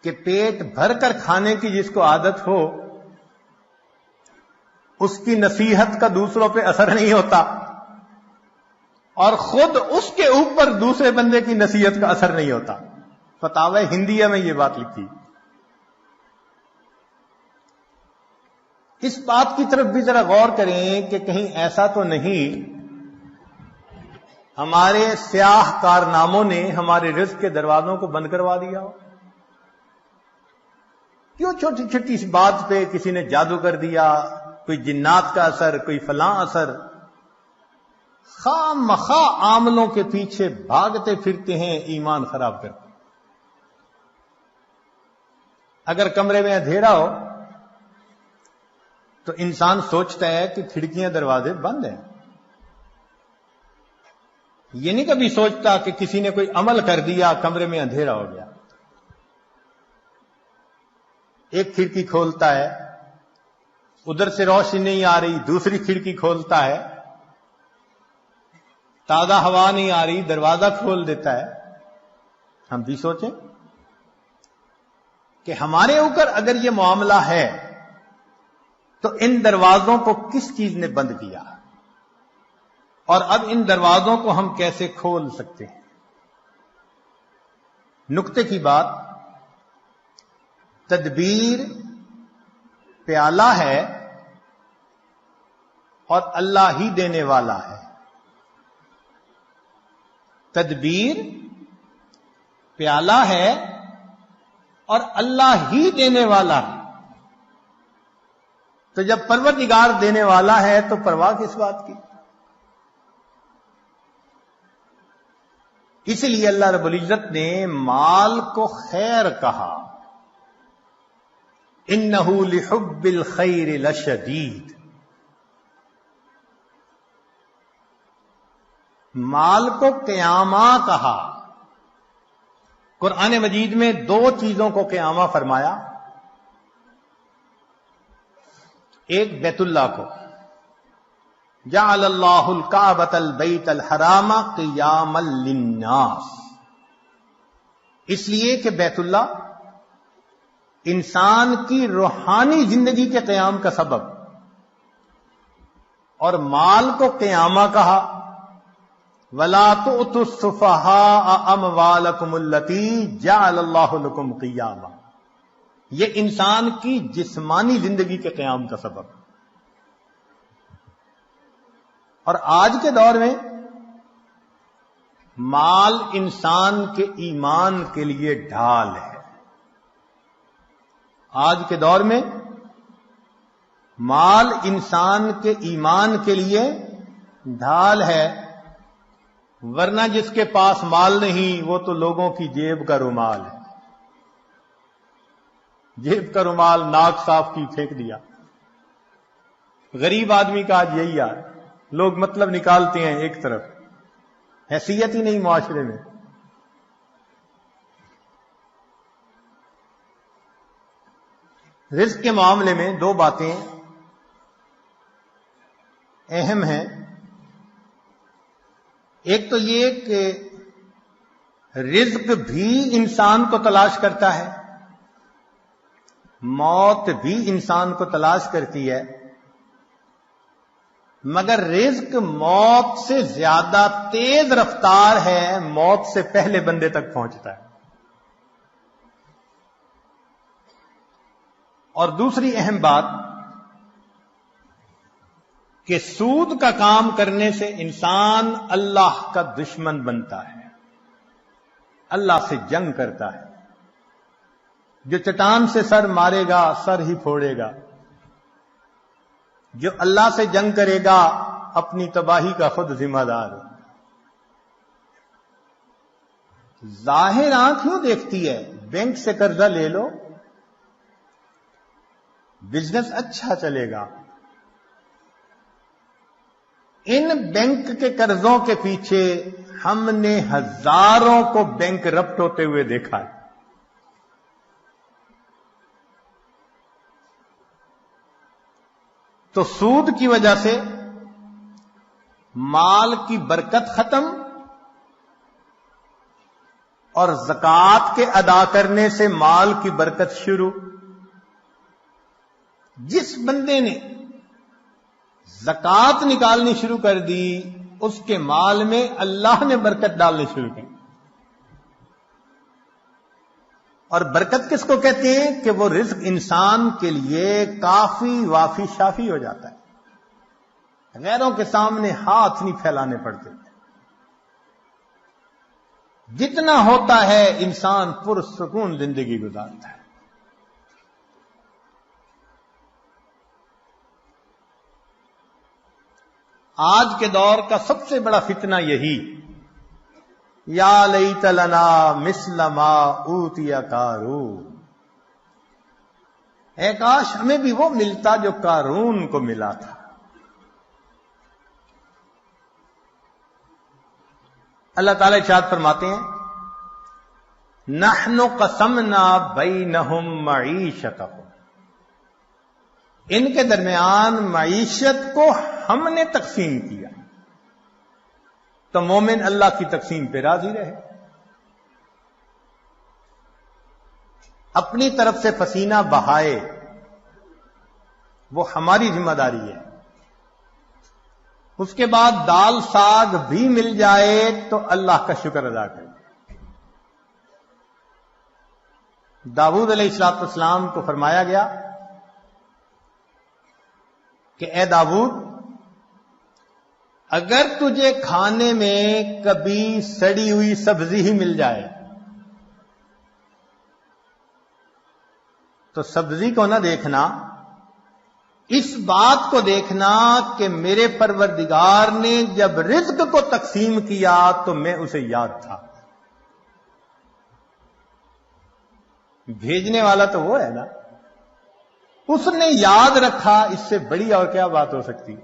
کہ پیٹ بھر کر کھانے کی جس کو عادت ہو اس کی نصیحت کا دوسروں پہ اثر نہیں ہوتا، اور خود اس کے اوپر دوسرے بندے کی نصیحت کا اثر نہیں ہوتا۔ فتاوی ہندیہ میں یہ بات لکھی۔ اس بات کی طرف بھی ذرا غور کریں کہ کہیں ایسا تو نہیں ہمارے سیاہ کارناموں نے ہمارے رزق کے دروازوں کو بند کروا دیا ہو؟ کیوں چھوٹی چھوٹی سی بات پہ کسی نے جادو کر دیا، کوئی جنات کا اثر، کوئی فلاں اثر، خام مخواہ عاملوں کے پیچھے بھاگتے پھرتے ہیں ایمان خراب کرتے۔ اگر کمرے میں اندھیرا ہو تو انسان سوچتا ہے کہ کھڑکیاں دروازے بند ہیں، یہ نہیں کبھی سوچتا کہ کسی نے کوئی عمل کر دیا، کمرے میں اندھیرا ہو گیا۔ ایک کھڑکی کھولتا ہے، ادھر سے روشنی نہیں آ رہی، دوسری کھڑکی کھولتا ہے، تازہ ہوا نہیں آ رہی، دروازہ کھول دیتا ہے۔ ہم بھی سوچیں کہ ہمارے اوپر اگر یہ معاملہ ہے تو ان دروازوں کو کس چیز نے بند کیا، اور اب ان دروازوں کو ہم کیسے کھول سکتے ہیں؟ نکتے کی بات، تدبیر پیالہ ہے اور اللہ ہی دینے والا ہے۔ تدبیر پیالہ ہے اور اللہ ہی دینے والا ہے۔ تو جب پروردگار دینے والا ہے تو پرواہ کس بات کی؟ اس لیے اللہ رب العزت نے مال کو خیر کہا، انہ لحب الخیر لشدید۔ مال کو قیامہ کہا۔ قرآن مجید میں دو چیزوں کو قیامہ فرمایا، ایک بیت اللہ کو، جعل اللہ الکعبۃ البیت الحرام قیاما للناس، اس لیے کہ بیت اللہ انسان کی روحانی زندگی کے قیام کا سبب، اور مال کو قیامہ کہا، وَلَا تُؤْتُوا السُّفَهَاءَ أَمْوَالَكُمُ الَّتِي جَعَلَ اللَّهُ لَكُمْ قِيَامًا، یہ انسان کی جسمانی زندگی کے قیام کا سبب۔ اور آج کے دور میں مال انسان کے ایمان کے لیے ڈھال ہے۔ آج کے دور میں مال انسان کے ایمان کے لیے ڈھال ہے، ورنہ جس کے پاس مال نہیں وہ تو لوگوں کی جیب کا رومال ہے۔ جیب کا رومال ناک صاف کی پھینک دیا۔ غریب آدمی کا آج یہی ہے، لوگ مطلب نکالتے ہیں ایک طرف، حیثیت ہی نہیں معاشرے میں۔ رزق کے معاملے میں دو باتیں اہم ہیں۔ ایک تو یہ کہ رزق بھی انسان کو تلاش کرتا ہے، موت بھی انسان کو تلاش کرتی ہے، مگر رزق موت سے زیادہ تیز رفتار ہے، موت سے پہلے بندے تک پہنچتا ہے۔ اور دوسری اہم بات کہ سود کا کام کرنے سے انسان اللہ کا دشمن بنتا ہے، اللہ سے جنگ کرتا ہے۔ جو چٹان سے سر مارے گا سر ہی پھوڑے گا، جو اللہ سے جنگ کرے گا اپنی تباہی کا خود ذمہ دار ہے۔ ظاہر آنکھ کیوں دیکھتی ہے؟ بینک سے قرضہ لے لو، بزنس اچھا چلے گا۔ ان بینک کے قرضوں کے پیچھے ہم نے ہزاروں کو بینک رپٹ ہوتے ہوئے دیکھا ہے۔ تو سود کی وجہ سے مال کی برکت ختم، اور زکوٰۃ کے ادا کرنے سے مال کی برکت شروع. جس بندے نے زکوٰۃ نکالنی شروع کر دی اس کے مال میں اللہ نے برکت ڈالنی شروع کی. اور برکت کس کو کہتے ہیں کہ وہ رزق انسان کے لیے کافی وافی شافی ہو جاتا ہے، غیروں کے سامنے ہاتھ نہیں پھیلانے پڑتے. جتنا ہوتا ہے انسان پرسکون زندگی گزارتا ہے. آج کے دور کا سب سے بڑا فتنہ یہی، یا لیت لنا مثل ما اوتی قارون، اے کاش ہمیں بھی وہ ملتا جو قارون کو ملا تھا. اللہ تعالی ارشاد فرماتے ہیں نحن قسمنا بینہم معیشتہم، ان کے درمیان معیشت کو ہم نے تقسیم کیا. تو مومن اللہ کی تقسیم پہ راضی رہے. اپنی طرف سے پسینہ بہائے وہ ہماری ذمہ داری ہے. اس کے بعد دال ساگ بھی مل جائے تو اللہ کا شکر ادا کرے. داؤد علیہ السلام کو فرمایا گیا کہ اے داؤد، اگر تجھے کھانے میں کبھی سڑی ہوئی سبزی ہی مل جائے تو سبزی کو نہ دیکھنا، اس بات کو دیکھنا کہ میرے پروردگار نے جب رزق کو تقسیم کیا تو میں اسے یاد تھا. بھیجنے والا تو وہ ہے نا، اس نے یاد رکھا. اس سے بڑی اور کیا بات ہو سکتی.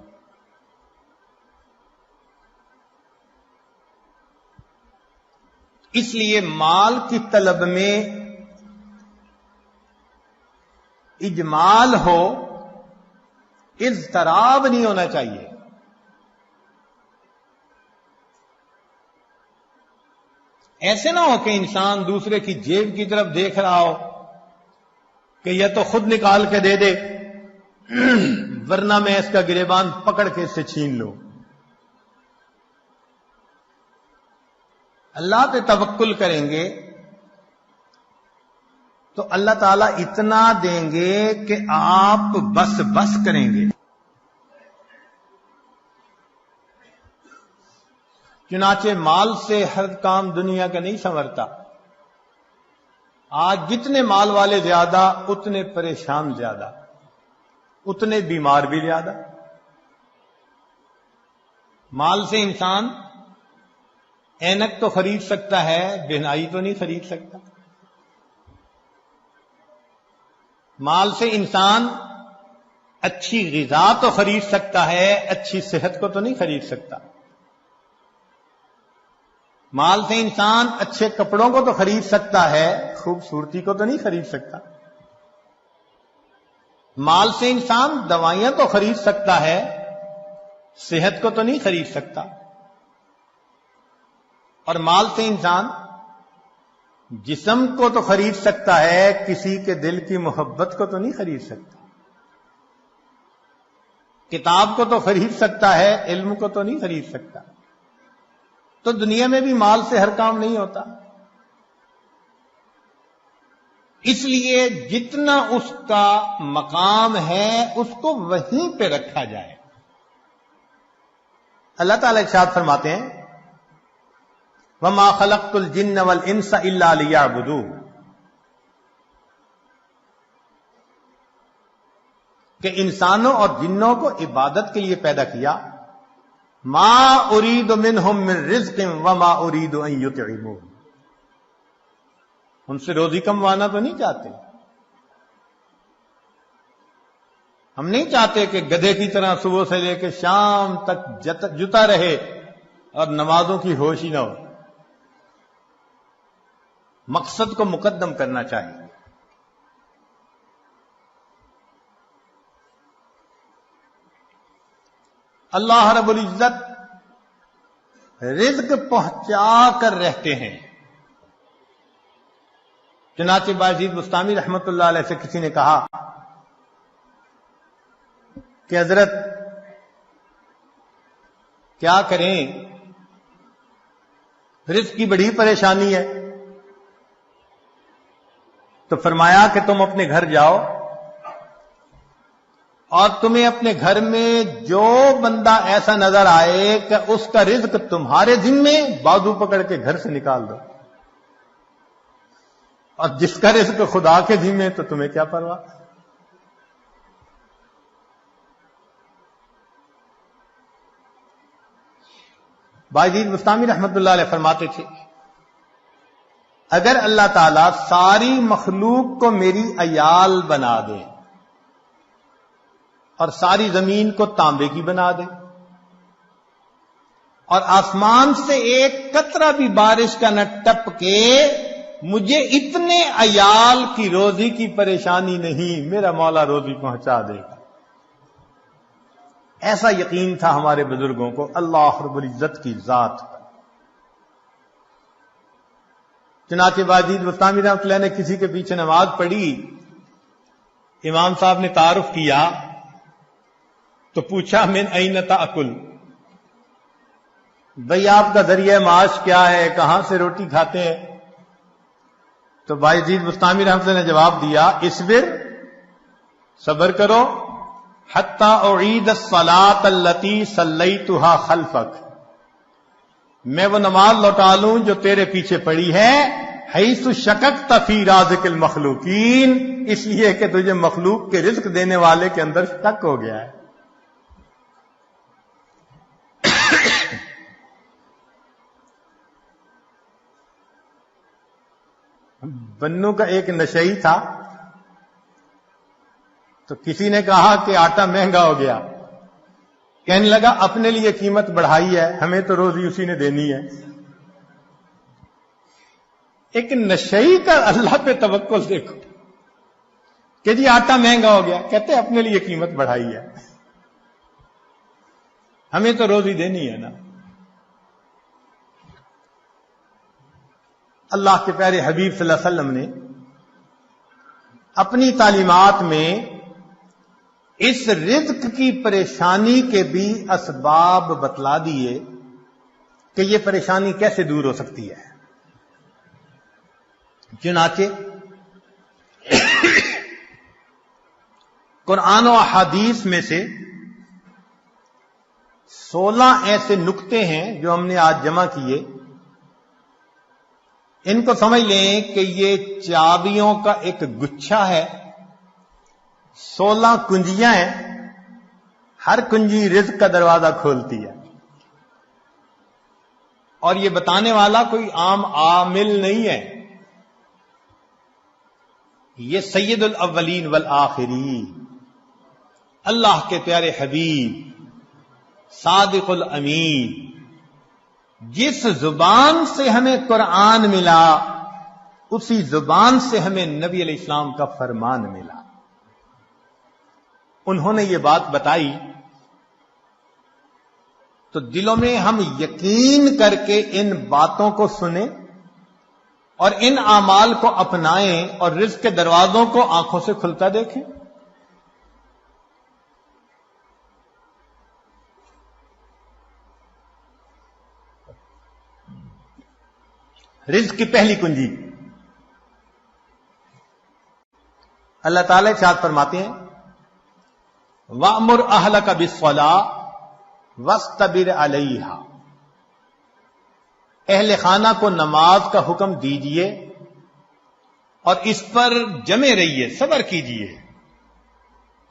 اس لیے مال کی طلب میں اجمال ہو، اضطراب نہیں ہونا چاہیے. ایسے نہ ہو کہ انسان دوسرے کی جیب کی طرف دیکھ رہا ہو کہ یہ تو خود نکال کے دے دے ورنہ میں اس کا گریبان پکڑ کے اس سے چھین لوں. اللہ پہ توکل کریں گے تو اللہ تعالیٰ اتنا دیں گے کہ آپ بس بس کریں گے. چنانچہ مال سے ہر کام دنیا کا نہیں سنورتا. آج جتنے مال والے زیادہ اتنے پریشان زیادہ، اتنے بیمار بھی زیادہ. مال سے انسان اینک تو خرید سکتا ہے، بہنائی تو نہیں خرید سکتا. مال سے انسان اچھی غذا تو خرید سکتا ہے، اچھی صحت کو تو نہیں خرید سکتا. مال سے انسان اچھے کپڑوں کو تو خرید سکتا ہے، خوبصورتی کو تو نہیں خرید سکتا. مال سے انسان دوائیاں تو خرید سکتا ہے، صحت کو تو نہیں خرید سکتا. اور مال سے انسان جسم کو تو خرید سکتا ہے، کسی کے دل کی محبت کو تو نہیں خرید سکتا. کتاب کو تو خرید سکتا ہے، علم کو تو نہیں خرید سکتا. تو دنیا میں بھی مال سے ہر کام نہیں ہوتا. اس لیے جتنا اس کا مقام ہے اس کو وہیں پہ رکھا جائے. اللہ تعالی ارشاد فرماتے ہیں وَمَا خَلَقْتُ الْجِنَّ وَالْإِنسَ إِلَّا لِيَعْبُدُونِ، کہ انسانوں اور جنوں کو عبادت کے لیے پیدا کیا. مَا أُرِيدُ مِنْهُمْ مِنْ رِزْقٍ وَمَا أُرِيدُ أَنْ يُطْعِمُونِ، ان سے روزی کموانا تو نہیں چاہتے. ہم نہیں چاہتے کہ گدھے کی طرح صبح سے لے کے شام تک جتا رہے اور نمازوں کی ہوش ہی نہ ہو. مقصد کو مقدم کرنا چاہیے. اللہ رب العزت رزق پہنچا کر رہتے ہیں. چنانچہ بایزید بستامی رحمت اللہ علیہ سے کسی نے کہا کہ حضرت کیا کریں، رزق کی بڑی پریشانی ہے. تو فرمایا کہ تم اپنے گھر جاؤ اور تمہیں اپنے گھر میں جو بندہ ایسا نظر آئے کہ اس کا رزق تمہارے ذمے، بازو پکڑ کے گھر سے نکال دو، اور جس کا رزق خدا کے ذمے تو تمہیں کیا پرواہ. بایزید بستامی رحمت اللہ علیہ فرماتے تھے اگر اللہ تعالیٰ ساری مخلوق کو میری عیال بنا دے اور ساری زمین کو تانبے کی بنا دے اور آسمان سے ایک قطرہ بھی بارش کا نہ ٹپکے، مجھے اتنے عیال کی روزی کی پریشانی نہیں، میرا مولا روزی پہنچا دے گا. ایسا یقین تھا ہمارے بزرگوں کو اللہ رب العزت کی ذات پر. چنانچہ بایزید بستامی رحمۃ اللہ نے کسی کے پیچھے نماز پڑھی، امام صاحب نے تعارف کیا تو پوچھا من این تاکل، بھئی آپ کا ذریعہ معاش کیا ہے، کہاں سے روٹی کھاتے ہیں؟ تو بایزید بستامی رحمۃ اللہ نے جواب دیا اصبر، صبر کرو، حتی اعید الصلاۃ التی صلیتها خلفک، میں وہ نماز لوٹا لوں جو تیرے پیچھے پڑی ہے، حیث شککت فی رازق المخلوقین، اس لیے کہ تجھے مخلوق کے رزق دینے والے کے اندر شک ہو گیا ہے. بنو کا ایک نشئی تھا تو کسی نے کہا کہ آٹا مہنگا ہو گیا، کہنے لگا اپنے لیے قیمت بڑھائی ہے، ہمیں تو روزی اسی نے دینی ہے. ایک نشئی کا اللہ پہ توکل دیکھو کہ جی آٹا مہنگا ہو گیا، کہتے اپنے لیے قیمت بڑھائی ہے، ہمیں تو روزی دینی ہے نا. اللہ کے پیارے حبیب صلی اللہ علیہ وسلم نے اپنی تعلیمات میں اس رزق کی پریشانی کے بھی اسباب بتلا دیے کہ یہ پریشانی کیسے دور ہو سکتی ہے. چنانچہ قرآن و احادیث میں سے 16 ایسے نکتے ہیں جو ہم نے آج جمع کیے، ان کو سمجھ لیں کہ یہ چابیوں کا ایک گچھا ہے، 16 کنجیاں ہیں، ہر کنجی رزق کا دروازہ کھولتی ہے. اور یہ بتانے والا کوئی عام عامل نہیں ہے، یہ سید الاولین والآخرین اللہ کے پیارے حبیب صادق الامین، جس زبان سے ہمیں قرآن ملا اسی زبان سے ہمیں نبی علیہ السلام کا فرمان ملا. انہوں نے یہ بات بتائی تو دلوں میں ہم یقین کر کے ان باتوں کو سنیں اور ان اعمال کو اپنائیں اور رزق کے دروازوں کو آنکھوں سے کھلتا دیکھیں. رزق کی پہلی کنجی اللہ تعالی ارشاد فرماتے ہیں وَأْمُرْ أَهْلَكَ بِالصَّلَاةِ وَاسْتَبِرْ عَلَيْهَا، اہل خانہ کو نماز کا حکم دیجئے اور اس پر جمے رہیے، صبر کیجئے.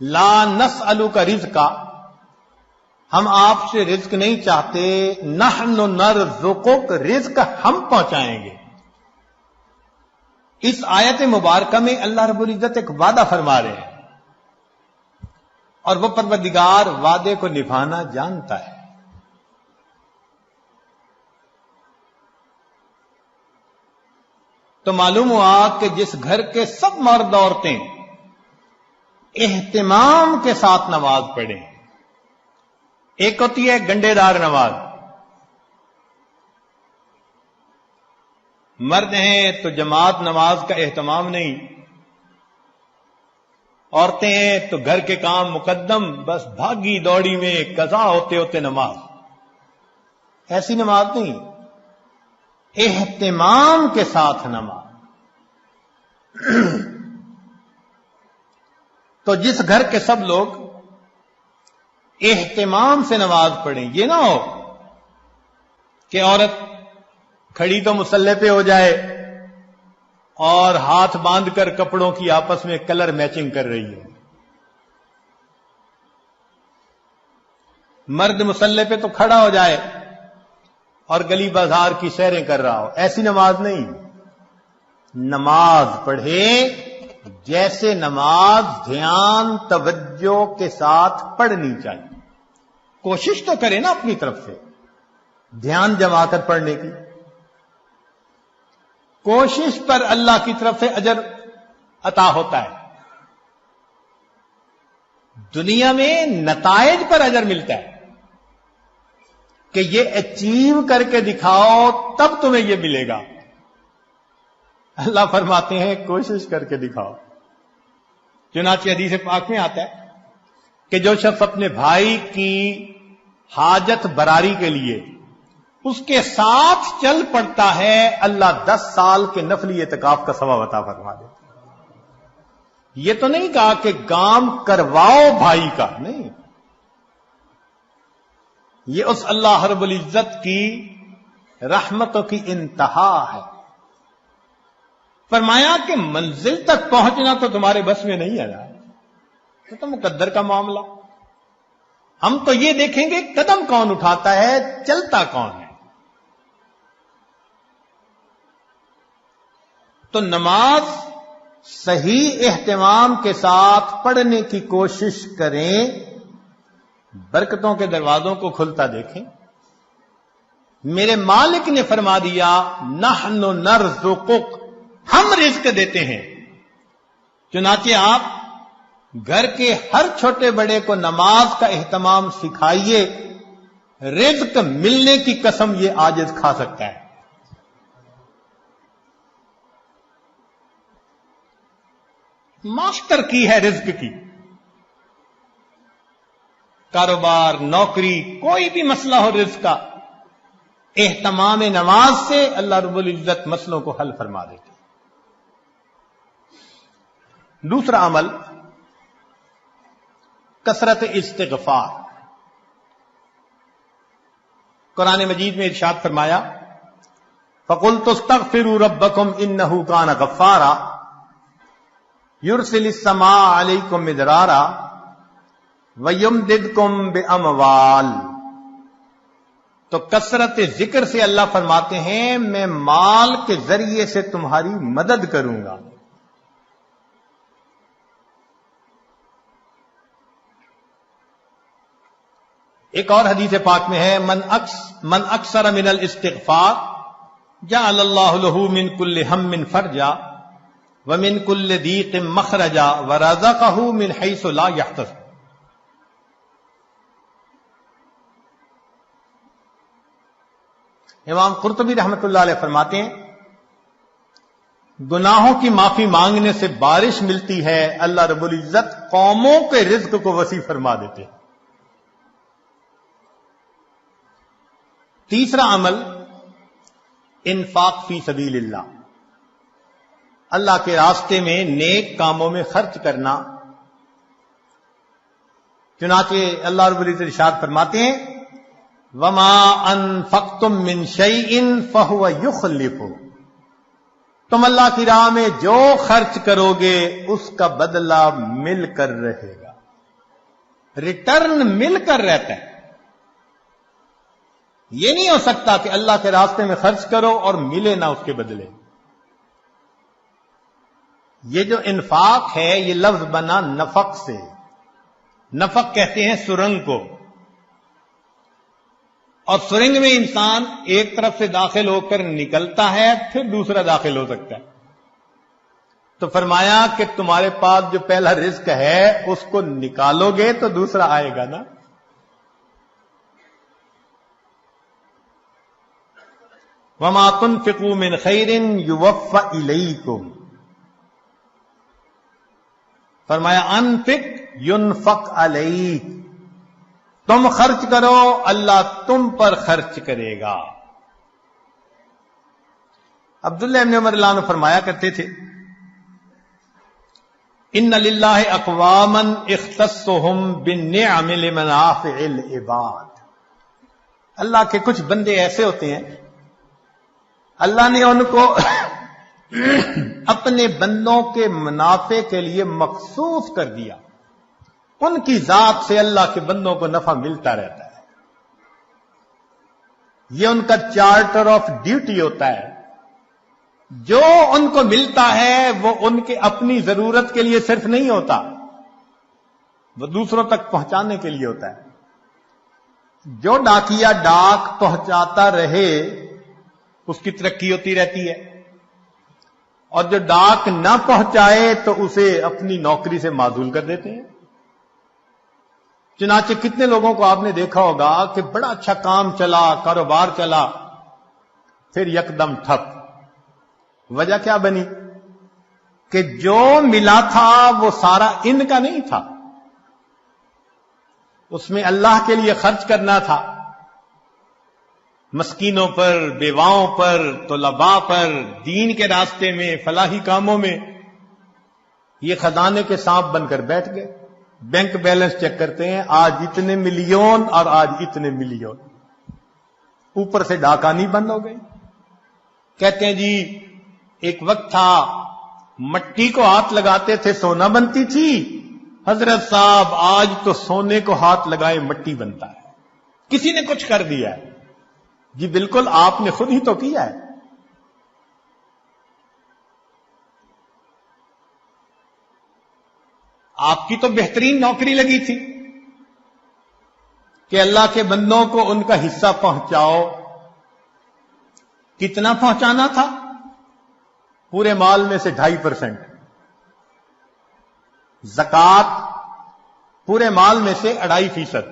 لا نسألک رزقا، ہم آپ سے رزق نہیں چاہتے، نحن نرزقک، رزق ہم پہنچائیں گے. اس آیت مبارکہ میں اللہ رب العزت ایک وعدہ فرما رہے ہیں اور وہ پروردگار وعدے کو نبھانا جانتا ہے. تو معلوم ہوا کہ جس گھر کے سب مرد عورتیں اہتمام کے ساتھ نماز پڑھیں، ایک ہوتی ہے گنڈے دار نماز، مرد ہیں تو جماعت نماز کا اہتمام نہیں، عورتیں ہیں تو گھر کے کام مقدم، بس بھاگی دوڑی میں قضا ہوتے ہوتے نماز. ایسی نماز نہیں، اہتمام کے ساتھ نماز. تو جس گھر کے سب لوگ اہتمام سے نماز پڑھیں، یہ نہ ہو کہ عورت کھڑی تو مصلی پہ ہو جائے اور ہاتھ باندھ کر کپڑوں کی آپس میں کلر میچنگ کر رہی ہے. مرد مصلی پہ تو کھڑا ہو جائے اور گلی بازار کی سیریں کر رہا ہو. ایسی نماز نہیں. نماز پڑھے جیسے نماز دھیان توجہ کے ساتھ پڑھنی چاہیے. کوشش تو کرے نا اپنی طرف سے دھیان جما کر پڑھنے کی. کوشش پر اللہ کی طرف سے اجر عطا ہوتا ہے. دنیا میں نتائج پر اجر ملتا ہے کہ یہ اچیو کر کے دکھاؤ تب تمہیں یہ ملے گا. اللہ فرماتے ہیں کوشش کر کے دکھاؤ. چنانچہ حدیث پاک میں آتا ہے کہ جو شخص اپنے بھائی کی حاجت براری کے لیے اس کے ساتھ چل پڑتا ہے، اللہ 10 سال کے نفلی اعتکاف کا ثواب عطا فرما دیتا. یہ تو نہیں کہا کہ کام کرواؤ بھائی کا، نہیں، یہ اس اللہ رب العزت کی رحمتوں کی انتہا ہے. فرمایا کہ منزل تک پہنچنا تو تمہارے بس میں نہیں ہے نا، یہ تو مقدر کا معاملہ. ہم تو یہ دیکھیں گے قدم کون اٹھاتا ہے، چلتا کون ہے. تو نماز صحیح اہتمام کے ساتھ پڑھنے کی کوشش کریں، برکتوں کے دروازوں کو کھلتا دیکھیں. میرے مالک نے فرما دیا نحن نرزقک، ہم رزق دیتے ہیں. چنانچہ آپ گھر کے ہر چھوٹے بڑے کو نماز کا اہتمام سکھائیے، رزق ملنے کی قسم یہ عاجز کھا سکتا ہے. ماسٹر کی ہے رزق کی. کاروبار، نوکری، کوئی بھی مسئلہ ہو رزق کا، اہتمام نماز سے اللہ رب العزت مسئلوں کو حل فرما دیتے. دوسرا عمل کثرت استغفار. قرآن مجید میں ارشاد فرمایا فَقُلْتُ اسْتَغْفِرُوا رَبَّكُمْ إِنَّهُ كَانَ غَفَّارًا يُرْسِلِ السَّمَاءَ عَلَيْكُمْ مِدْرَارًا وَيُمْدِدْكُمْ بِأَمْوَالٍ. تو کثرت ذکر سے اللہ فرماتے ہیں میں مال کے ذریعے سے تمہاری مدد کروں گا. ایک اور حدیث پاک میں ہے من اکثر من الاستغفار جعل اللہ له من كل هم فرجا ومن كل ضيق مخرجا ورزقه من حيث لا يحتسب. امام قرطبی رحمۃ اللہ علیہ فرماتے ہیں گناہوں کی معافی مانگنے سے بارش ملتی ہے، اللہ رب العزت قوموں کے رزق کو وسیع فرما دیتے ہیں. تیسرا عمل انفاق فی سبیل اللہ، اللہ کے راستے میں نیک کاموں میں خرچ کرنا. چنانچہ اللہ رب العزت ارشاد فرماتے ہیں وما انفقتم من شیء فهو يخلفه. تم اللہ کی راہ میں جو خرچ کرو گے اس کا بدلہ مل کر رہے گا، ریٹرن مل کر رہتا ہے. یہ نہیں ہو سکتا کہ اللہ کے راستے میں خرچ کرو اور ملے نہ اس کے بدلے. یہ جو انفاق ہے یہ لفظ بنا نفق سے. نفق کہتے ہیں سرنگ کو، اور سرنگ میں انسان ایک طرف سے داخل ہو کر نکلتا ہے پھر دوسرا داخل ہو سکتا ہے. تو فرمایا کہ تمہارے پاس جو پہلا رزق ہے اس کو نکالو گے تو دوسرا آئے گا نا. وما تنفقوا من خیر یوفى الیکم، فرمایا انفق ينفق علیک، تم خرچ کرو اللہ تم پر خرچ کرے گا۔ عبداللہ ابن عمر اللہ عنہ فرمایا کرتے تھے ان للہ اقواما اختصهم بالنعم لمنافع العباد، اللہ کے کچھ بندے ایسے ہوتے ہیں اللہ نے ان کو اپنے بندوں کے منافع کے لیے مخصوص کر دیا، ان کی ذات سے اللہ کے بندوں کو نفع ملتا رہتا ہے، یہ ان کا چارٹر آف ڈیوٹی ہوتا ہے، جو ان کو ملتا ہے وہ ان کے اپنی ضرورت کے لیے صرف نہیں ہوتا، وہ دوسروں تک پہنچانے کے لیے ہوتا ہے۔ جو ڈاکیا ڈاک پہنچاتا رہے اس کی ترقی ہوتی رہتی ہے، اور جو ڈاک نہ پہنچائے تو اسے اپنی نوکری سے معزول کر دیتے ہیں۔ چنانچہ کتنے لوگوں کو آپ نے دیکھا ہوگا کہ بڑا اچھا کام چلا، کاروبار چلا، پھر یکدم ٹھپ۔ وجہ کیا بنی؟ کہ جو ملا تھا وہ سارا ان کا نہیں تھا، اس میں اللہ کے لیے خرچ کرنا تھا، مسکینوں پر، بیواؤں پر، طلباء پر، دین کے راستے میں، فلاحی کاموں میں۔ یہ خزانے کے سانپ بن کر بیٹھ گئے، بینک بیلنس چیک کرتے ہیں، آج اتنے ملین اور آج اتنے ملین، اوپر سے ڈاکانی بند ہو گئی۔ کہتے ہیں جی ایک وقت تھا مٹی کو ہاتھ لگاتے تھے سونا بنتی تھی، حضرت صاحب آج تو سونے کو ہاتھ لگائے مٹی بنتا ہے، کسی نے کچھ کر دیا ہے؟ جی بالکل آپ نے خود ہی تو کیا ہے۔ آپ کی تو بہترین نوکری لگی تھی کہ اللہ کے بندوں کو ان کا حصہ پہنچاؤ، کتنا پہنچانا تھا؟ پورے مال میں سے 2.5%، زکوٰۃ پورے مال میں سے 2.5%۔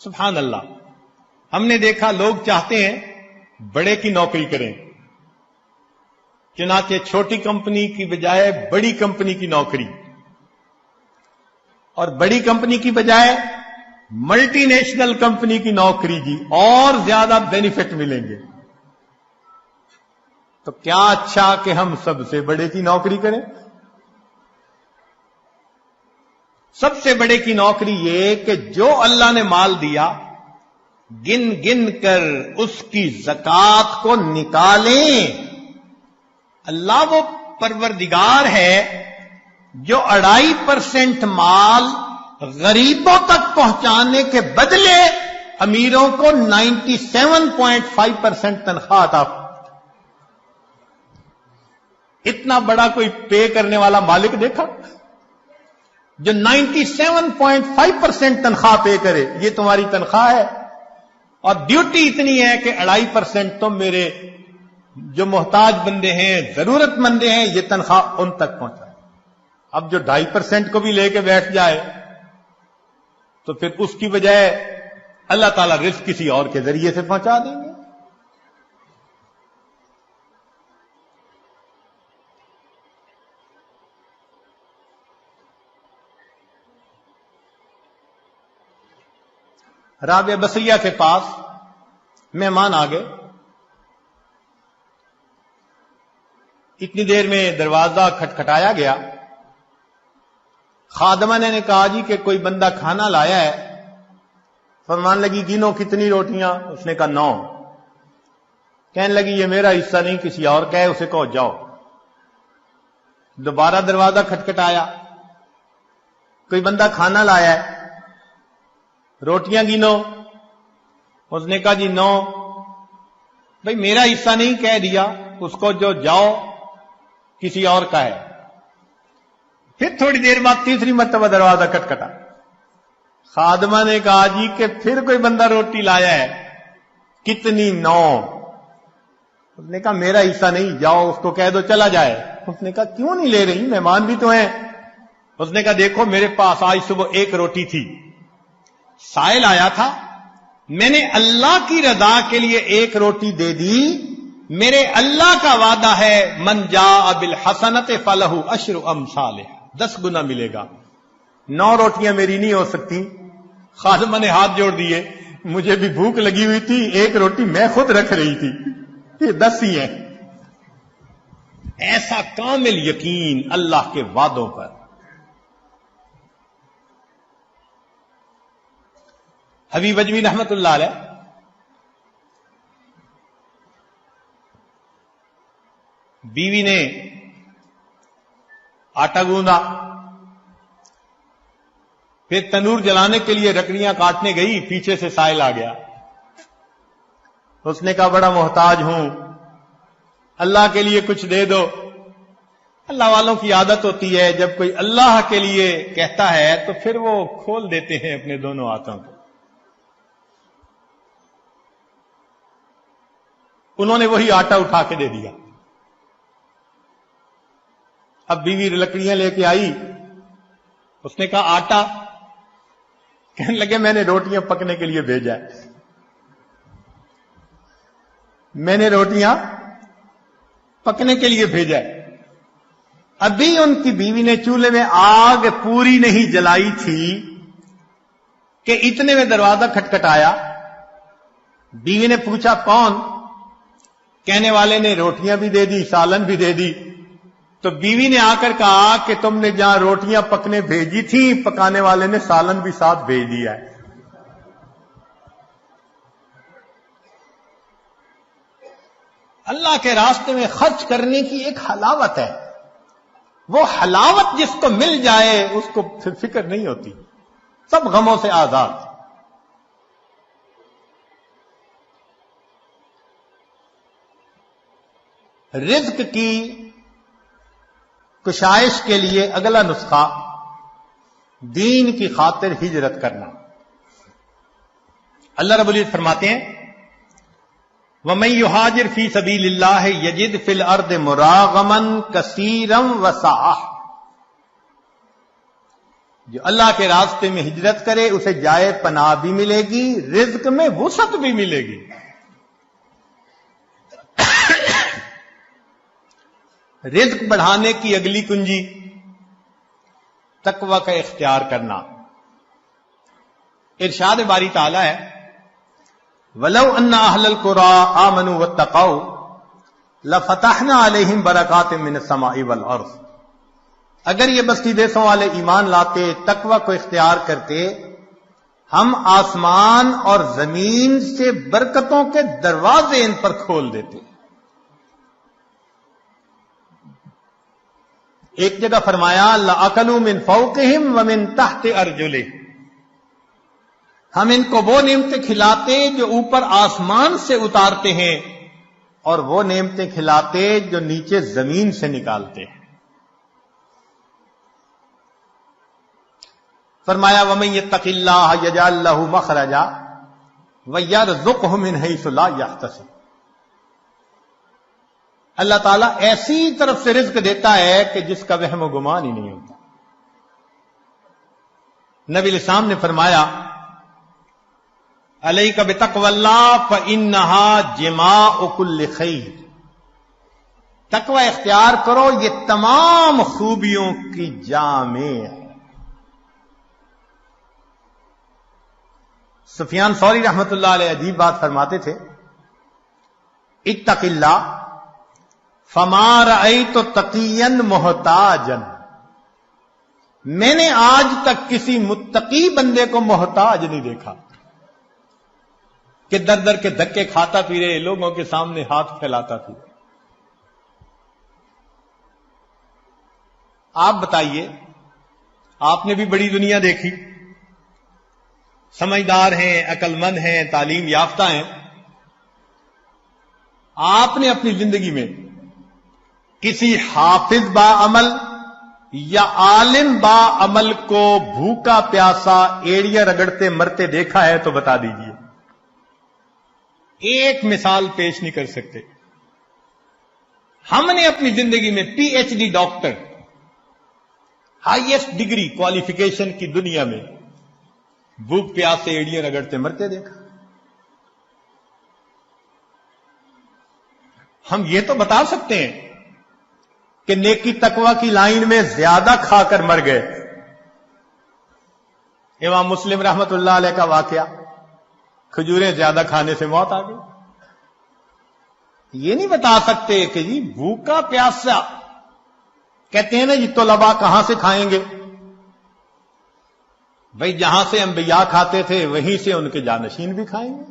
سبحان اللہ، ہم نے دیکھا لوگ چاہتے ہیں بڑے کی نوکری کریں، چنانچہ چھوٹی کمپنی کی بجائے بڑی کمپنی کی نوکری، اور بڑی کمپنی کی بجائے ملٹی نیشنل کمپنی کی نوکری، جی اور زیادہ بینیفٹ ملیں گے۔ تو کیا اچھا کہ ہم سب سے بڑے کی نوکری کریں۔ سب سے بڑے کی نوکری یہ کہ جو اللہ نے مال دیا گن گن کر اس کی زکوٰۃ کو نکالیں۔ اللہ وہ پروردگار ہے جو 2.5% مال غریبوں تک پہنچانے کے بدلے امیروں کو 97.5% تنخواہ عطا۔ اتنا بڑا کوئی پے کرنے والا مالک دیکھا جو 97.5% تنخواہ پے کرے؟ یہ تمہاری تنخواہ ہے اور ڈیوٹی اتنی ہے کہ 2.5% تم میرے جو محتاج بندے ہیں، ضرورت مندے ہیں، یہ تنخواہ ان تک پہنچائے۔ اب جو 2.5% کو بھی لے کے بیٹھ جائے تو پھر اس کی بجائے اللہ تعالیٰ رزق کسی اور کے ذریعے سے پہنچا دیں گے۔ رابعہ بصریہ کے پاس مہمان آ گئے، اتنی دیر میں دروازہ کھٹکھٹایا گیا، خادمہ نے کہا جی کہ کوئی بندہ کھانا لایا ہے۔ فرمان لگی گنو کتنی روٹیاں؟ اس نے کہا 9۔ کہنے لگی یہ میرا حصہ نہیں کسی اور کا ہے، اسے کہو جاؤ۔ دوبارہ دروازہ کھٹکھٹایا، کوئی بندہ کھانا لایا ہے، روٹیاں گنو۔ اس نے کہا جی 9۔ بھئی میرا حصہ نہیں کہہ دیا، اس کو جو جاؤ کسی اور کا ہے۔ پھر تھوڑی دیر بعد تیسری مرتبہ دروازہ کھٹکھٹا، خادمہ نے کہا جی کہ پھر کوئی بندہ روٹی لایا ہے، کتنی؟ 9۔ اس نے کہا میرا حصہ نہیں، جاؤ اس کو کہہ دو چلا جائے۔ اس نے کہا کیوں نہیں لے رہی، مہمان بھی تو ہیں۔ اس نے کہا دیکھو میرے پاس آج صبح 1 روٹی تھی، سائل آیا تھا، میں نے اللہ کی رضا کے لیے 1 روٹی دے دی، میرے اللہ کا وعدہ ہے من جاء بالحسنۃ فلہ عشر امثالھا، 10 گنا ملے گا۔ 9 روٹیاں میری نہیں ہو سکتی، خادمہ نے ہاتھ جوڑ دیے، مجھے بھی بھوک لگی ہوئی تھی، 1 روٹی میں خود رکھ رہی تھی، یہ 10 ہی ہیں۔ ایسا کامل یقین اللہ کے وعدوں پر۔ حبیب اجمی رحمت اللہ علیہ بیوی نے آٹا گوندا، پھر تنور جلانے کے لیے لکڑیاں کاٹنے گئی، پیچھے سے سائل آ گیا۔ اس نے کہا بڑا محتاج ہوں، اللہ کے لیے کچھ دے دو۔ اللہ والوں کی عادت ہوتی ہے جب کوئی اللہ کے لیے کہتا ہے تو پھر وہ کھول دیتے ہیں اپنے دونوں ہاتھوں کو۔ انہوں نے وہی آٹا اٹھا کے دے دیا۔ اب بیوی لکڑیاں لے کے آئی، اس نے کہا آٹا، کہنے لگے میں نے روٹیاں پکنے کے لیے بھیجا ہے، میں نے روٹیاں پکنے کے لیے بھیجا ہے۔ ابھی ان کی بیوی نے چولہے میں آگ پوری نہیں جلائی تھی کہ اتنے میں دروازہ کھٹکھٹایا۔ بیوی نے پوچھا کون؟ کہنے والے نے روٹیاں بھی دے دی، سالن بھی دے دی۔ تو بیوی نے آ کر کہا کہ تم نے جہاں روٹیاں پکنے بھیجی تھی، پکانے والے نے سالن بھی ساتھ بھیج دیا ہے۔ اللہ کے راستے میں خرچ کرنے کی ایک حلاوت ہے، وہ حلاوت جس کو مل جائے اس کو پھر فکر نہیں ہوتی، سب غموں سے آزاد۔ رزق کی کشائش کے لیے اگلا نسخہ دین کی خاطر ہجرت کرنا۔ اللہ رب العزت فرماتے ہیں وَمَن يُهَاجِرْ فِي سَبِيلِ اللَّهِ يَجِدْ فِي الْأَرْضِ مُرَاغَمًا كَثِيرًا وَسَعَةً، جو اللہ کے راستے میں ہجرت کرے اسے جائے پناہ بھی ملے گی، رزق میں وسعت بھی ملے گی۔ رزق بڑھانے کی اگلی کنجی تقوی کا اختیار کرنا۔ ارشاد باری تعالی ہے وَلَوْ أَنَّ أَهْلَ الْقُرَىٰ آمَنُوا وَاتَّقَوْا لَفَتَحْنَا عَلَيْهِمْ بَرَكَاتٍ مِّنَ السَّمَاءِ وَالْأَرْضِ، اگر یہ بستی دیسوں والے ایمان لاتے، تقوی کو اختیار کرتے، ہم آسمان اور زمین سے برکتوں کے دروازے ان پر کھول دیتے۔ ایک جگہ فرمایا لَأَكَلُوا مِن فَوْقِهِمْ وَمِن تَحْتِ أَرْجُلِهِمْ، ہم ان کو وہ نعمتیں کھلاتے جو اوپر آسمان سے اتارتے ہیں اور وہ نعمتیں کھلاتے جو نیچے زمین سے نکالتے ہیں۔ فرمایا وَمَن يَتَّقِ اللَّهَ يَجْعَل لَّهُ مَخْرَجًا وَيَرْزُقْهُ مِنْ حَيْثُ لَا يَحْتَسِبُ، اللہ تعالیٰ ایسی طرف سے رزق دیتا ہے کہ جس کا وہم و گمان ہی نہیں ہوتا۔ نبی علیہ السلام نے فرمایا علیک بتقوی اللہ فإنہا جماع کل خیر، تقوی اختیار کرو، یہ تمام خوبیوں کی جامع ہے۔ سفیان ثوری رحمت اللہ علیہ عجیب بات فرماتے تھے اتق اللہ فما رأیت تقیا محتاجا، میں نے آج تک کسی متقی بندے کو محتاج نہیں دیکھا کہ در در کے دھکے کھاتا پھرے، لوگوں کے سامنے ہاتھ پھیلاتا پھرے۔ آپ بتائیے، آپ نے بھی بڑی دنیا دیکھی، سمجھدار ہیں، عقل مند ہیں، تعلیم یافتہ ہیں، آپ نے اپنی زندگی میں کسی حافظ با عمل یا عالم با عمل کو بھوکا پیاسا ایڑیاں رگڑتے مرتے دیکھا ہے تو بتا دیجئے۔ ایک مثال پیش نہیں کر سکتے۔ ہم نے اپنی زندگی میں P H D doctor, highest degree qualification کی دنیا میں بھوک پیاس سے ایڑیاں رگڑتے مرتے دیکھا۔ ہم یہ تو بتا سکتے ہیں کہ نیکی تقوی کی لائن میں زیادہ کھا کر مر گئے. امام مسلم رحمت اللہ علیہ کا واقعہ، کھجوریں زیادہ کھانے سے موت آ گئی. یہ نہیں بتا سکتے کہ جی بھوکا پیاسا، کہتے ہیں نا جی طلباء کہاں سے کھائیں گے؟ بھئی جہاں سے انبیاء کھاتے تھے وہیں سے ان کے جانشین بھی کھائیں گے.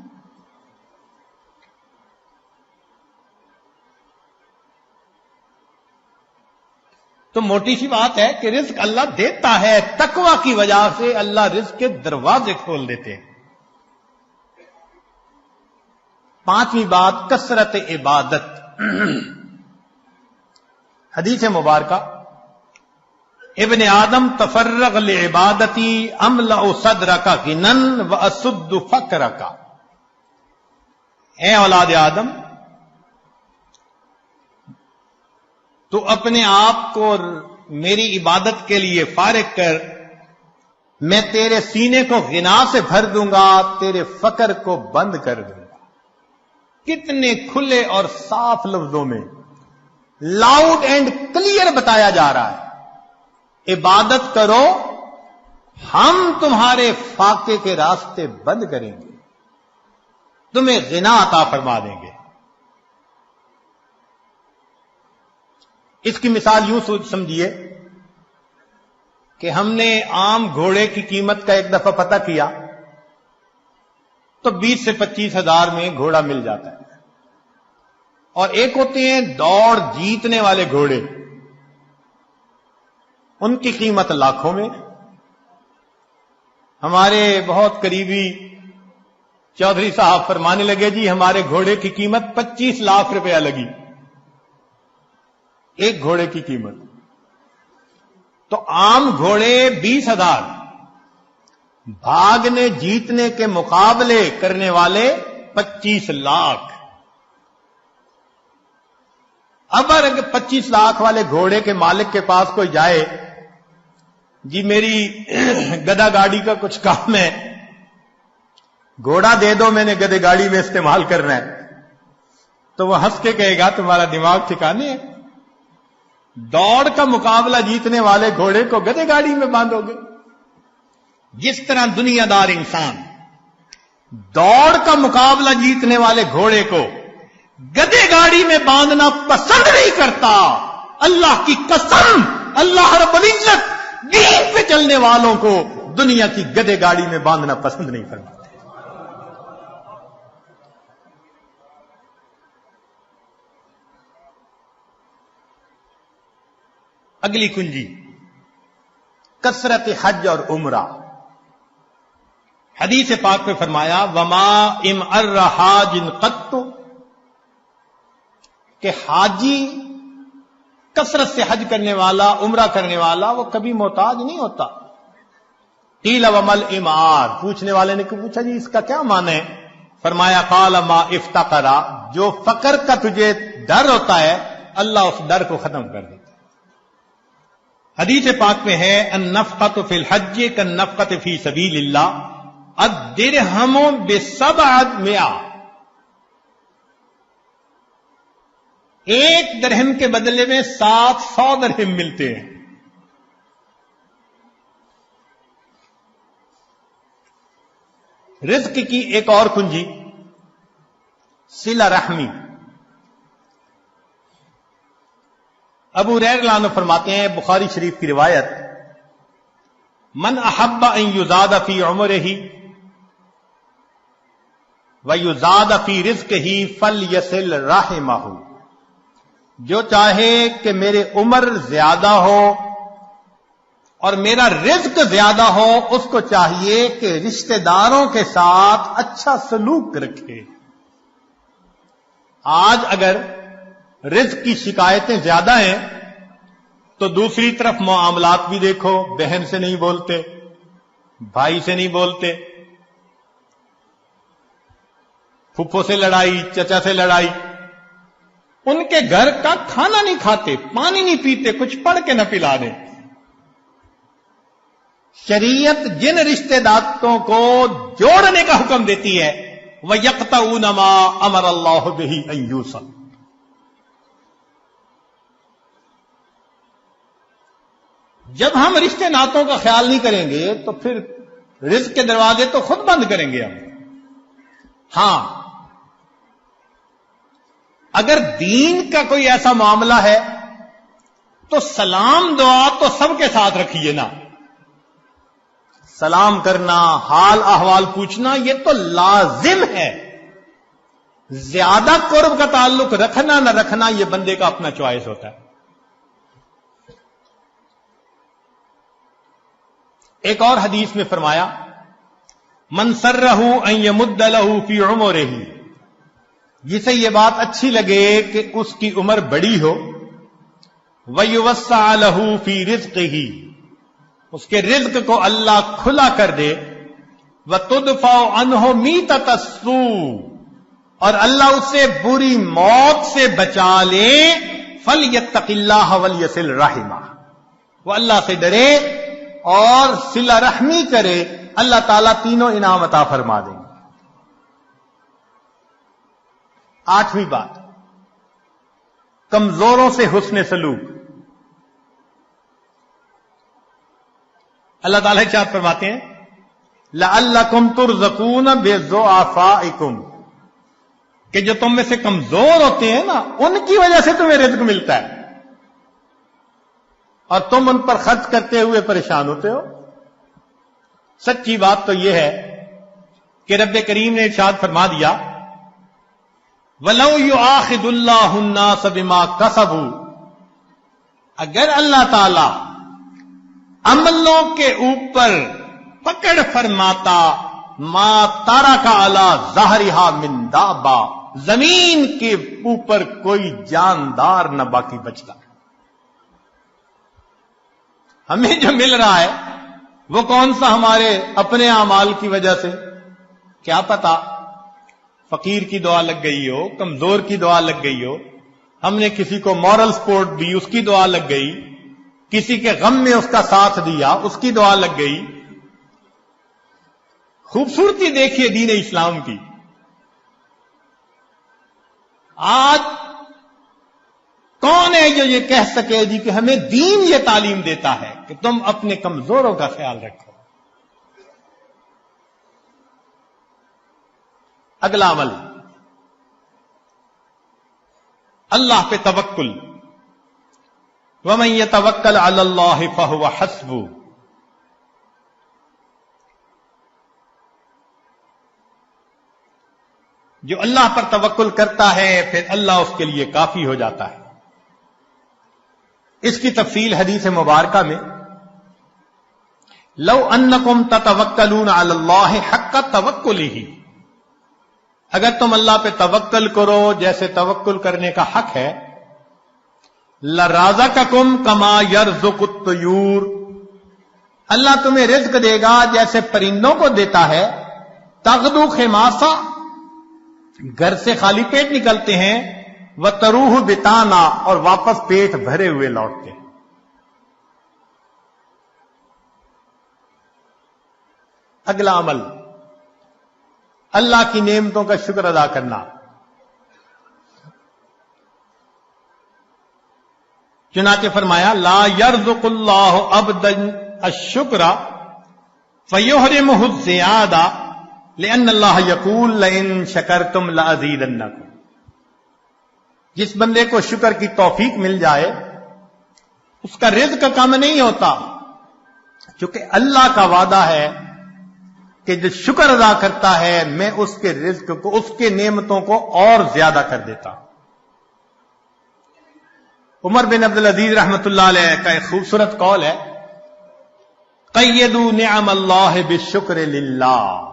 تو موٹی سی بات ہے کہ رزق اللہ دیتا ہے، تقوی کی وجہ سے اللہ رزق کے دروازے کھول دیتے ہیں. پانچویں بات، کثرت عبادت. حدیث مبارکہ، ابن آدم تفرغ لعبادتی املأ صدرک غنا واسد فقرک. اے اولاد آدم، تو اپنے آپ کو میری عبادت کے لیے فارغ کر، میں تیرے سینے کو غنا سے بھر دوں گا، تیرے فقر کو بند کر دوں گا. کتنے کھلے اور صاف لفظوں میں، لاؤڈ اینڈ کلیئر بتایا جا رہا ہے، عبادت کرو، ہم تمہارے فاقے کے راستے بند کریں گے، تمہیں غنا عطا فرما دیں گے. اس کی مثال یوں سمجھیے کہ ہم نے عام گھوڑے کی قیمت کا ایک دفعہ پتہ کیا تو 20 سے 25 ہزار میں گھوڑا مل جاتا ہے. اور ایک ہوتے ہیں دوڑ جیتنے والے گھوڑے، ان کی قیمت لاکھوں میں. ہمارے بہت قریبی چودھری صاحب فرمانے لگے جی ہمارے گھوڑے کی قیمت 25 لاکھ روپیہ لگی، ایک گھوڑے کی قیمت. تو عام گھوڑے 20,000، بھاگنے جیتنے کے مقابلے کرنے والے 25 لاکھ. اب اگر 25 لاکھ والے گھوڑے کے مالک کے پاس کوئی جائے، جی میری گدا گاڑی کا کچھ کام ہے، گھوڑا دے دو، میں نے گدے گاڑی میں استعمال کرنا ہے، تو وہ ہنس کے کہے گا تمہارا دماغ ٹھکانے ہے، دوڑ کا مقابلہ جیتنے والے گھوڑے کو گدے گاڑی میں باندھو گے. جس طرح دنیا دار انسان دوڑ کا مقابلہ جیتنے والے گھوڑے کو گدے گاڑی میں باندھنا پسند نہیں کرتا، اللہ کی قسم اللہ رب العزت دین پہ چلنے والوں کو دنیا کی گدے گاڑی میں باندھنا پسند نہیں فرماتے. اگلی کنجی، کثرت حج اور عمرہ. حدیث پاک میں فرمایا وما ام الرحاج قط، کہ حاجی کثرت سے حج کرنے والا، عمرہ کرنے والا، وہ کبھی محتاج نہیں ہوتا. قیل ومل امار، پوچھنے والے نے پوچھا جی اس کا کیا معنی ہے؟ فرمایا قال ما افتقرا، جو فقر کا تجھے ڈر ہوتا ہے اللہ اس ڈر کو ختم کر دیتا. حدیث پاک میں ہے النفقۃ فی الحج کالنفقۃ فی سبیل اللہ الدرہم ب700، ایک درہم کے بدلے میں 700 درہم ملتے ہیں. رزق کی ایک اور کنجی، صلہ رحمی. ابو ہریرہ رضی اللہ عنہ فرماتے ہیں، بخاری شریف کی روایت، من احب ان یزاد فی عمرہ ویزاد فی رزقہ فلیصل رحمہ، جو چاہے کہ میرے عمر زیادہ ہو اور میرا رزق زیادہ ہو، اس کو چاہیے کہ رشتہ داروں کے ساتھ اچھا سلوک رکھے. آج اگر رزق کی شکایتیں زیادہ ہیں تو دوسری طرف معاملات بھی دیکھو، بہن سے نہیں بولتے، بھائی سے نہیں بولتے، پھپھو سے لڑائی، چچا سے لڑائی، ان کے گھر کا کھانا نہیں کھاتے، پانی نہیں پیتے، کچھ پڑھ کے نہ پلا دیں. شریعت جن رشتہ داروں کو جوڑنے کا حکم دیتی ہے وَيَقْطَعُونَ مَا أَمَرَ اللَّهُ بِهِ أَن يُوصَلَ، جب ہم رشتے ناتوں کا خیال نہیں کریں گے تو پھر رزق کے دروازے تو خود بند کریں گے ہم. ہاں، اگر دین کا کوئی ایسا معاملہ ہے تو سلام دعا تو سب کے ساتھ رکھیے نا. سلام کرنا، حال احوال پوچھنا، یہ تو لازم ہے. زیادہ قرب کا تعلق رکھنا نہ رکھنا یہ بندے کا اپنا چوائس ہوتا ہے. ایک اور حدیث میں فرمایا من سرہ ان یمد لہ فی عمرہ، جسے یہ بات اچھی لگے کہ اس کی عمر بڑی ہو، ویوسع لہ فی رزقہ، اس کے رزق کو اللہ کھلا کر دے، وتدفع عنہ میتۃ السوء، اور اللہ اسے بری موت سے بچا لے، فلیتق اللہ ولیصل رحمہ، وہ اللہ سے ڈرے اور صلہ رحمی کرے، اللہ تعالیٰ تینوں انعام عطا فرما دیں گے. 8ویں بات، کمزوروں سے حسن سلوک. اللہ تعالیٰ ارشاد فرماتے ہیں لعلکم ترزقون بضعفائکم، کہ جو تم میں سے کمزور ہوتے ہیں نا ان کی وجہ سے تمہیں رزق ملتا ہے اور تم ان پر خرچ کرتے ہوئے پریشان ہوتے ہو. سچی بات تو یہ ہے کہ رب کریم نے ارشاد فرما دیا وَلَوْ يُؤَاخِذُ اللَّهُ النَّاسَ بِمَا كَسَبُوا، اگر اللہ تعالی عملوں کے اوپر پکڑ فرماتا ما ترک علی ظہرہا من دابہ، زمین کے اوپر کوئی جاندار نہ باقی بچتا. ہمیں جو مل رہا ہے وہ کون سا ہمارے اپنے اعمال کی وجہ سے؟ کیا پتا فقیر کی دعا لگ گئی ہو، کمزور کی دعا لگ گئی ہو، ہم نے کسی کو مورل سپورٹ دی اس کی دعا لگ گئی، کسی کے غم میں اس کا ساتھ دیا اس کی دعا لگ گئی. خوبصورتی دیکھیے دین اسلام کی. آج کون ہے جو یہ کہہ سکے جی کہ ہمیں دین یہ تعلیم دیتا ہے کہ تم اپنے کمزوروں کا خیال رکھو. اگلا عمل، اللہ پہ توکل. وَمَن يَتَوَكَّلْ عَلَى اللَّهِ فَهُوَ حَسْبُهُ، جو اللہ پر توکل کرتا ہے پھر اللہ اس کے لیے کافی ہو جاتا ہے. اس کی تفصیل حدیث مبارکہ میں لو انکم تتوکلون علی اللہ حق توکلہ، اگر تم اللہ پہ توکل کرو جیسے توکل کرنے کا حق ہے، لرازقکم کما یرزق الطیور، اللہ تمہیں رزق دے گا جیسے پرندوں کو دیتا ہے. تغدو خماسا، گھر سے خالی پیٹ نکلتے ہیں، وتروح بتانا، اور واپس پیٹ بھرے ہوئے لوٹتے ہیں. اگلا عمل، اللہ کی نعمتوں کا شکر ادا کرنا. چنانچہ فرمایا لا یرزق اللہ عبدا الشکر فیحرمہ الزیادہ لأن اللہ یقول لئن شکرتم لأزیدنکم، جس بندے کو شکر کی توفیق مل جائے اس کا رزق کم نہیں ہوتا، چونکہ اللہ کا وعدہ ہے کہ جو شکر ادا کرتا ہے میں اس کے رزق کو، اس کے نعمتوں کو اور زیادہ کر دیتا. عمر بن عبدالعزیز رحمۃ اللہ علیہ کا ایک خوبصورت قول ہے قیدوا نعم اللہ بالشکر للہ،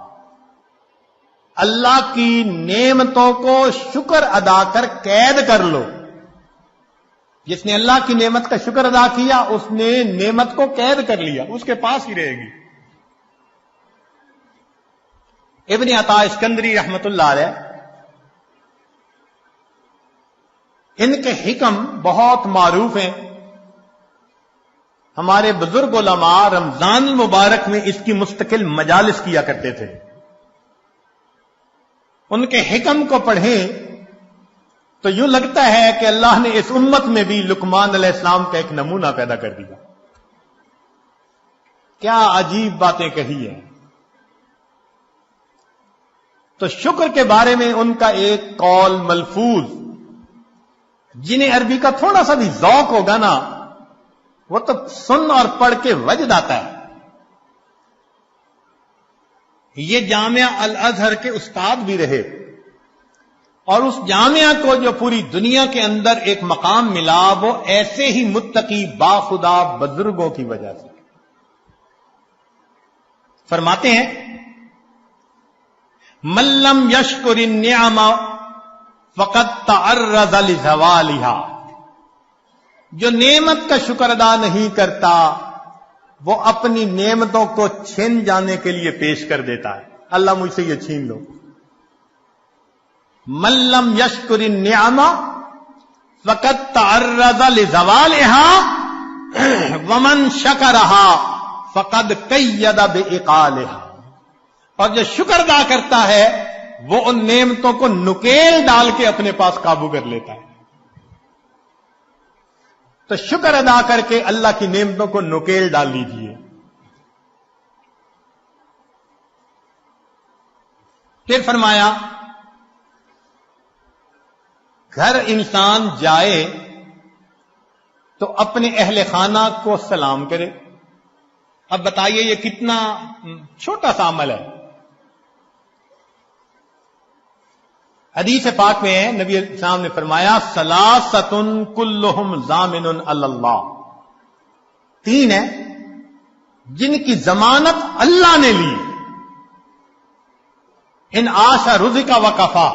اللہ کی نعمتوں کو شکر ادا کر قید کر لو. جس نے اللہ کی نعمت کا شکر ادا کیا اس نے نعمت کو قید کر لیا، اس کے پاس ہی رہے گی. ابن عطا اسکندری رحمۃ اللہ علیہ، ان کے حکم بہت معروف ہیں. ہمارے بزرگ علماء رمضان المبارک میں اس کی مستقل مجالس کیا کرتے تھے. ان کے حکم کو پڑھیں تو یوں لگتا ہے کہ اللہ نے اس امت میں بھی لقمان علیہ السلام کا ایک نمونہ پیدا کر دیا. کیا عجیب باتیں کہی ہیں. تو شکر کے بارے میں ان کا ایک قول ملفوظ، جنہیں عربی کا تھوڑا سا بھی ذوق ہوگا نا، وہ تو سن اور پڑھ کے وجد آتا ہے. یہ جامعہ الازہر کے استاد بھی رہے، اور اس جامعہ کو جو پوری دنیا کے اندر ایک مقام ملا، وہ ایسے ہی متقی باخدا بزرگوں کی وجہ سے. فرماتے ہیں من لم یشکر النعم فقد تعرض لزوالها، جو نعمت کا شکر ادا نہیں کرتا وہ اپنی نعمتوں کو چھین جانے کے لیے پیش کر دیتا ہے. اللہ مجھ سے یہ چھین لو. من لم یشکر النعم فقد تعرض لزوالها ومن شکرها فقد قید بعقالها، اور جو شکر ادا کرتا ہے وہ ان نعمتوں کو نکیل ڈال کے اپنے پاس قابو کر لیتا ہے. تو شکر ادا کر کے اللہ کی نعمتوں کو نکیل ڈال لیجیے. پھر فرمایا گھر انسان جائے تو اپنے اہل خانہ کو سلام کرے. اب بتائیے یہ کتنا چھوٹا سا عمل ہے. حدیث پاک میں ہے، نبی السلام نے فرمایا ثلاثۃ کلہم ضامن علی اللہ، تین ہیں جن کی ضمانت اللہ نے لی. ان عاش رزق وکفا،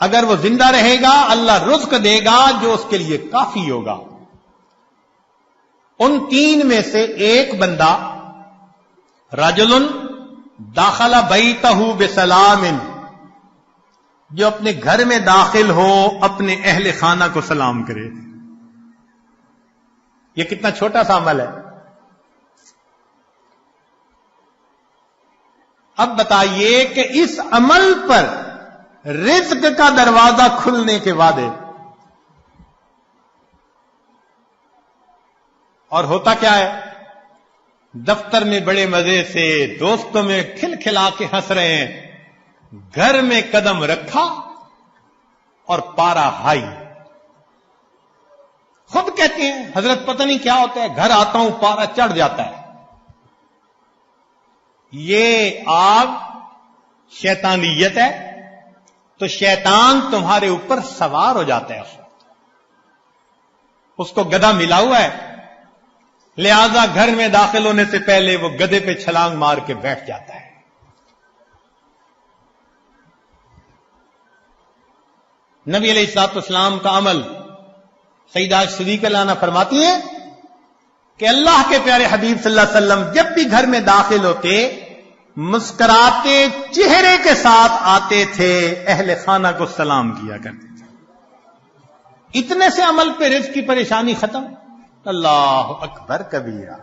اگر وہ زندہ رہے گا اللہ رزق دے گا جو اس کے لیے کافی ہوگا. ان تین میں سے ایک بندہ رجل داخل بیتہ بسلام، جو اپنے گھر میں داخل ہو اپنے اہل خانہ کو سلام کرے. یہ کتنا چھوٹا سا عمل ہے. اب بتائیے کہ اس عمل پر رزق کا دروازہ کھلنے کے وعدے، اور ہوتا کیا ہے؟ دفتر میں بڑے مزے سے دوستوں میں کھل کھلا کے ہنس رہے ہیں، گھر میں قدم رکھا اور پارا ہائی. خود کہتے ہیں حضرت پتہ نہیں کیا ہوتا ہے، گھر آتا ہوں پارا چڑھ جاتا ہے. یہ آگ شیطانیت ہے، تو شیطان تمہارے اوپر سوار ہو جاتا ہے. اس کو گدھا ملا ہوا ہے، لہذا گھر میں داخل ہونے سے پہلے وہ گدھے پہ چھلانگ مار کے بیٹھ جاتا ہے. نبی علیہ الصلوۃ والسلام کا عمل سیدہ صدیقہ لانا فرماتی ہیں کہ اللہ کے پیارے حبیب صلی اللہ علیہ وسلم جب بھی گھر میں داخل ہوتے مسکراتے چہرے کے ساتھ آتے تھے، اہل خانہ کو سلام کیا کرتے تھے. اتنے سے عمل پہ رزق کی پریشانی ختم. اللہ اکبر کبیرہ.